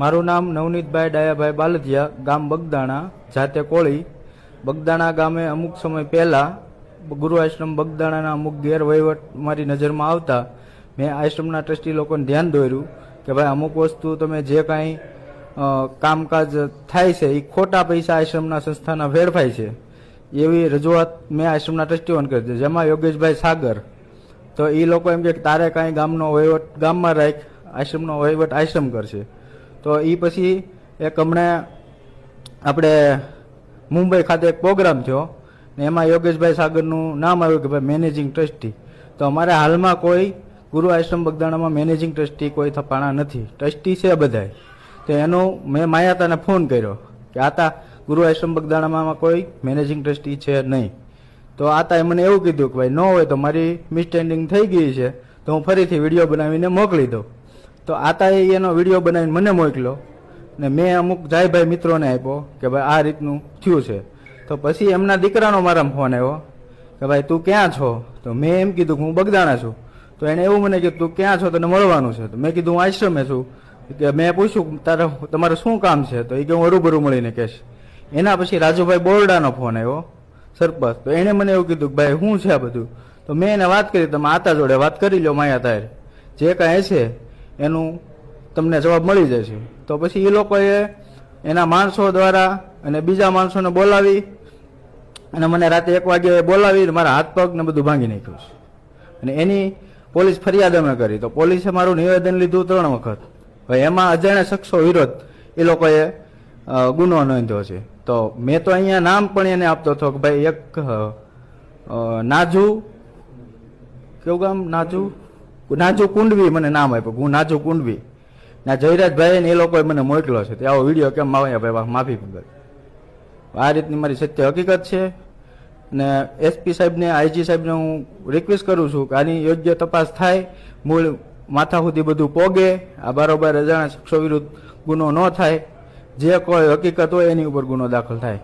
મારું નામ નવનીતભાઈ ડાયાભાઈ બાલદિયા, ગામ બગદાણા, જાતે કોળી. બગદાણા ગામે અમુક સમય પહેલા ગુરુ આશ્રમ બગદાણાના અમુક ગેરવહીવટ મારી નજરમાં આવતા મેં આશ્રમના ટ્રસ્ટી લોકોને ધ્યાન દોર્યું કે ભાઈ અમુક વસ્તુ તમે જે કાંઈ કામકાજ થાય છે એ ખોટા પૈસા આશ્રમના સંસ્થાના વેડફાય છે એવી રજૂઆત મેં આશ્રમના ટ્રસ્ટીઓને કરી હતી, જેમાં યોગેશભાઈ સાગર. તો એ લોકો એમ કે તારે કાંઈ ગામનો વહીવટ ગામમાં રાખ, આશ્રમનો વહીવટ આશ્રમ કરશે. તો એ પછી એક હમણાં આપણે મુંબઈ ખાતે એક પ્રોગ્રામ થયો ને એમાં યોગેશભાઈ સાગરનું નામ આવ્યું કે ભાઈ મેનેજિંગ ટ્રસ્ટી. તો અમારે હાલમાં કોઈ ગુરુ આશ્રમ બગદાણામાં મેનેજિંગ ટ્રસ્ટી કોઈ થપાણા નથી, ટ્રસ્ટી છે બધાય. તો એનું મેં માયાતાને ફોન કર્યો કે આતા ગુરુ આશ્રમ બગદાણામાં કોઈ મેનેજિંગ ટ્રસ્ટી છે નહીં. તો આતાએ મને એવું કીધું કે ભાઈ ન હોય તો મારી મિસસ્ટેન્ડિંગ થઈ ગઈ છે તો હું ફરીથી વિડીયો બનાવીને મોકલી દઉં. તો આતાએ એનો વિડીયો બનાવીને મને મોકલ્યો ને મેં અમુક જાયભાઈ મિત્રોને આપ્યો કે ભાઈ આ રીતનું થયું છે. તો પછી એમના દીકરાનો મારામાં ફોન આવ્યો કે ભાઈ તું ક્યાં છો? તો મેં એમ કીધું કે હું બગદાણા છું. તો એને એવું મને કીધું તું ક્યાં છો, તને મળવાનું છે? તો મેં કીધું હું આશ્રમે છું. કે મેં પૂછ્યું તમારે શું કામ છે? તો એ કે હું હરૂબરૂ મળીને કહેશ. એના પછી રાજુભાઈ બોરડાનો ફોન આવ્યો, સરપંચ. તો એણે મને એવું કીધું કે ભાઈ શું છે આ બધું? તો મેં એને વાત કરી, તમે આતા જોડે વાત કરી લો, માયા તાર જે કાંઈ છે એનું તમને જવાબ મળી જશે. તો પછી એ લોકોએ એના માણસો દ્વારા અને બીજા માણસોને બોલાવી અને મને રાતે 1 વાગે બોલાવી મારા હાથ પગ ને બધું ભાંગી નાખ્યું છે. અને એની પોલીસ ફરિયાદ અમે કરી. તો પોલીસે મારું નિવેદન લીધું 3 વખત. ભાઈ એમાં અજાણ્યા શખ્સો વિરોધ એ લોકોએ ગુનો નોંધ્યો છે. તો મેં તો અહીંયા નામ પણ એને આપતો હતો કે ભાઈ એક નાજુ, કેવું ગામ? નાજુ કુંડવી મને નામ આપ્યું, હું નાજુ કુંડવી ના જયરાજભાઈ ને એ લોકોએ મને મોકલ્યો છે. આવો વિડીયો કેમ આવ્યા ભાઈ, માફી મંગલ. આ રીતની મારી સત્ય હકીકત છે. અને એસપી સાહેબને, આઈજી સાહેબને હું રિક્વેસ્ટ કરું છું કે આની યોગ્ય તપાસ થાય, મૂળ માથા સુધી બધું પોગે, આ બારોબાર અજાણ્યા શખ્સો વિરુદ્ધ ગુનો ન થાય, જે કોઈ હકીકત હોય એની ઉપર ગુનો દાખલ થાય.